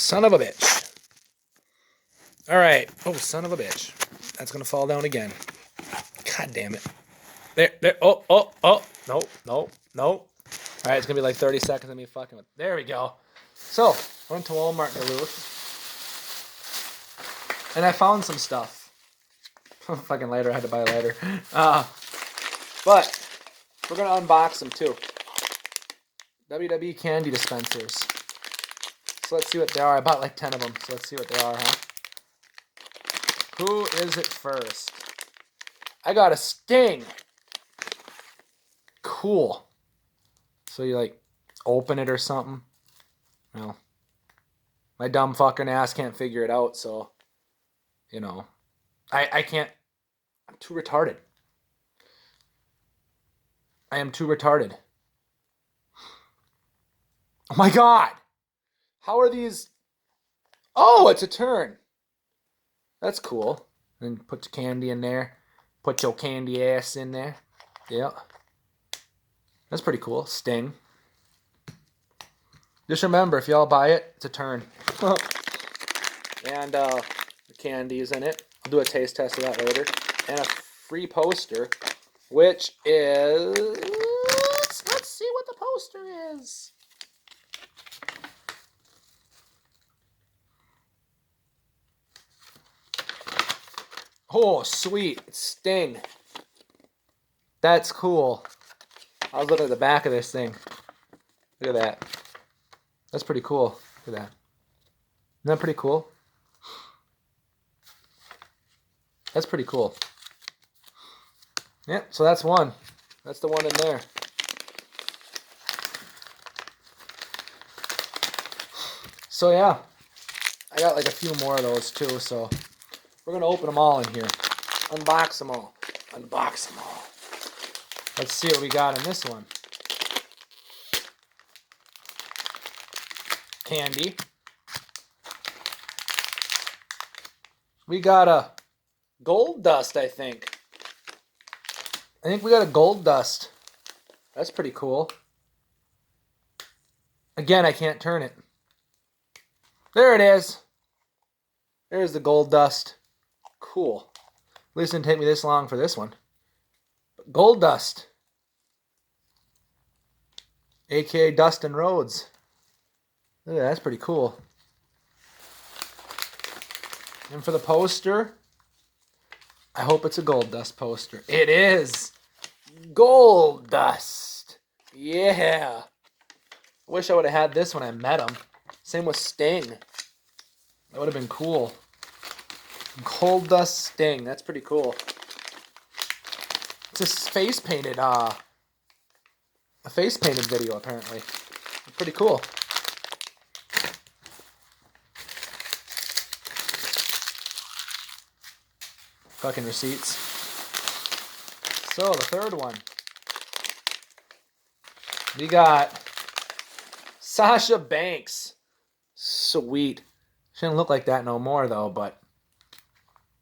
Son of a bitch. All right. Oh, son of a bitch. That's going to fall down again. God damn it. There. Oh. No. All right, it's going to be like 30 seconds of me fucking with. There we go. So, I went to Walmart in Duluth. And I found some stuff. Fucking lighter. I had to buy a lighter. But we're going to unbox them too. WWE candy dispensers. So let's see what they are. I bought like 10 of them. So let's see what they are, huh? Who is it first? I got a Sting. Cool. So you like open it or something? Well, my dumb fucking ass can't figure it out, so you know. I can't. I'm too retarded. I am too retarded. Oh my god! How are these? Oh, it's a turn. That's cool. And put the candy in there. Put your candy ass in there. Yeah. That's pretty cool. Sting. Just remember, if y'all buy it, it's a turn. And the candy is in it. I'll do a taste test of that later. And a free poster, which is... Let's see what the poster is. Oh, sweet. It's Sting. That's cool. I was looking at the back of this thing. Look at that. That's pretty cool. Look at that. Isn't that pretty cool? That's pretty cool. Yeah, so that's one. That's the one in there. So yeah, I got like a few more of those too, so we're going to open them all in here. Unbox them all. Unbox them all. Let's see what we got in this one. Candy. We got a gold dust, I think. I think we got a gold dust. That's pretty cool. Again, I can't turn it. There it is. There's the gold dust. Cool. At least it didn't take me this long for this one. But gold dust. AKA Dustin Rhodes. Look at that, that's pretty cool. And for the poster, I hope it's a gold dust poster. It is! Gold dust! Yeah! I wish I would have had this when I met him. Same with Sting. That would have been cool. Gold dust Sting. That's pretty cool. It's a face painted video apparently. Pretty cool. Fucking receipts. So the third one. We got Sasha Banks. Sweet. She didn't look like that no more though, but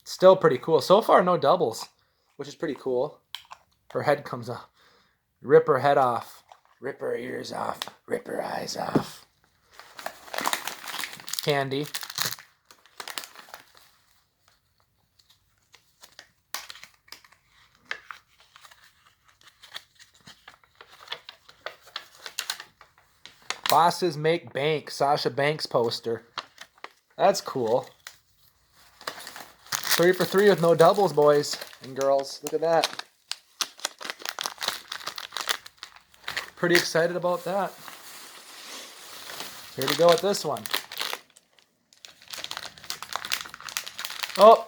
still pretty cool. So far no doubles, which is pretty cool. Her head comes off. Rip her head off. Rip her ears off. Rip her eyes off. Candy. Bosses Make Bank. Sasha Banks poster. That's cool. 3 for 3 with no doubles, boys and girls. Look at that. Pretty excited about that. Here we go with this one. Oh.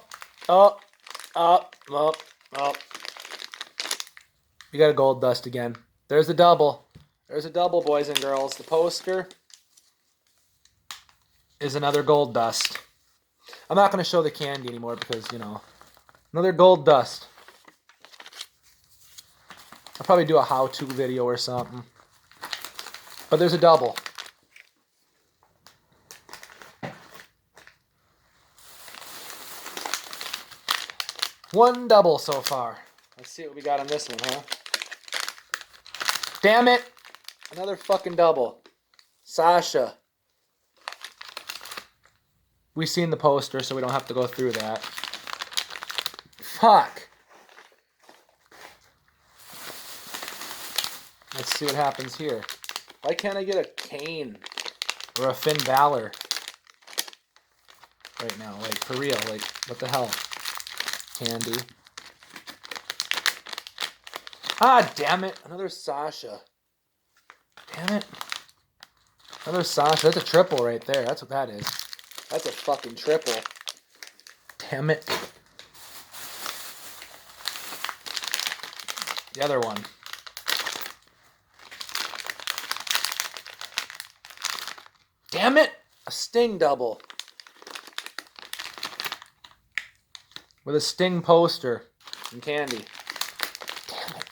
You got a gold dust again. There's a double. There's a double, boys and girls. The poster is another gold dust. I'm not going to show the candy anymore because, you know, another gold dust. I'll probably do a how-to video or something. But there's a double. One double so far. Let's see what we got on this one, huh? Damn it! Another fucking double. Sasha. we've seen the poster, so we don't have to go through that. Fuck. Let's see what happens here. Why can't I get a Kane or a Finn Balor right now? Like, for real. Like, what the hell? Candy. Ah, damn it. Another Sasha. Damn it. Another Sasha. That's a triple right there. That's what that is. That's a fucking triple. Damn it. The other one. Damn it! A Sting double. With a Sting poster and candy. Damn it.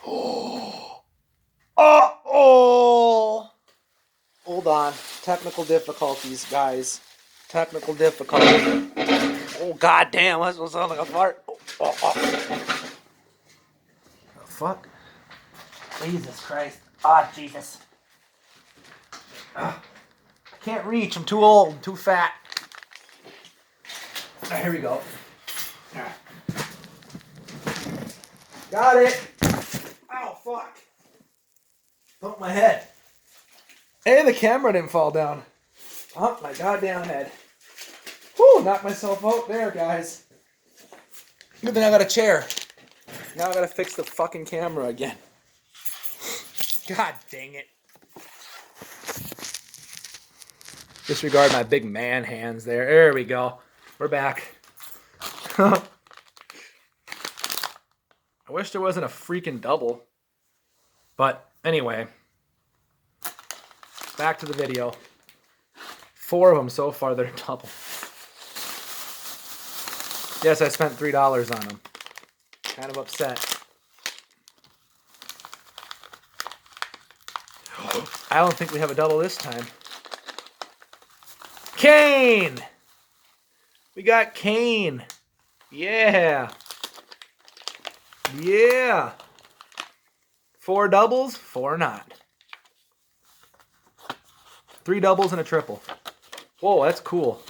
Oh! Oh! Hold on. Technical difficulties, guys. Technical difficulties. Oh, goddamn. That was sound like a fart. Oh. The fuck? Jesus Christ. Ah, Jesus. I can't reach. I'm too old. I'm too fat. Right, here we go. Got it. Oh, fuck. Bumped my head. Hey, the camera didn't fall down. Bumped my goddamn head. Whew, knocked myself out there, guys. Good thing I got a chair. Now I gotta fix the fucking camera again. God dang it. Disregard my big man hands there. There we go. We're back. I wish there wasn't a freaking double. But anyway. Back to the video. 4 of them so far that are double. Yes, I spent $3 on them. Kind of upset. I don't think we have a double this time. Kane! We got Kane. Yeah. Yeah. 4 doubles, 4 not. 3 doubles and a triple. Whoa, that's cool.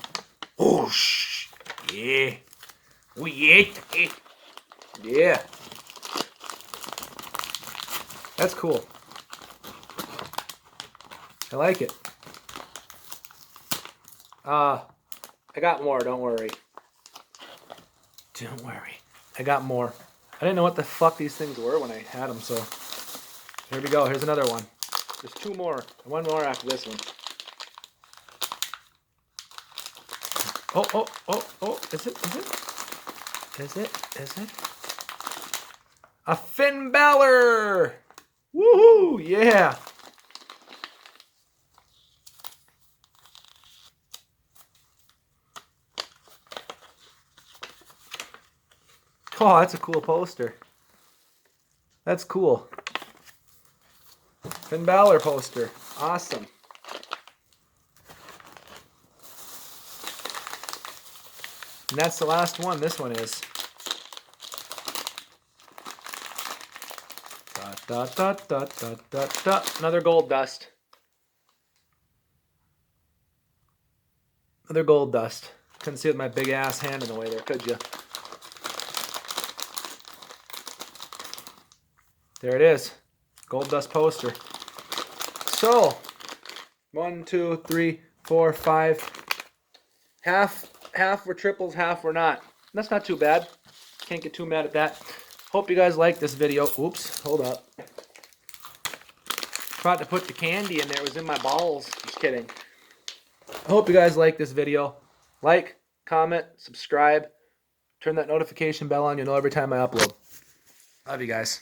Whoosh. Yeah. Oh, yeah. Yeah. That's cool. I like it. I got more, don't worry. Don't worry. I got more. I didn't know what the fuck these things were when I had them, so here we go. Here's another one. There's 2 more. And 1 more after this one. Oh. Is it? A Finn Balor! Woohoo! Yeah! Oh, that's a cool poster. That's cool. Finn Balor poster. Awesome. And that's the last one. This one is. Another gold dust. Another gold dust. Couldn't see it with my big ass hand in the way there, could you? There it is. Gold dust poster. So, 1, 2, 3, 4, 5. Half were triples, half were not. That's not too bad. Can't get too mad at that. Hope you guys like this video. Oops, hold up. Tried to put the candy in there. It was in my balls. Just kidding. I hope you guys like this video. Like, comment, subscribe. Turn that notification bell on. You'll know every time I upload. Love you guys.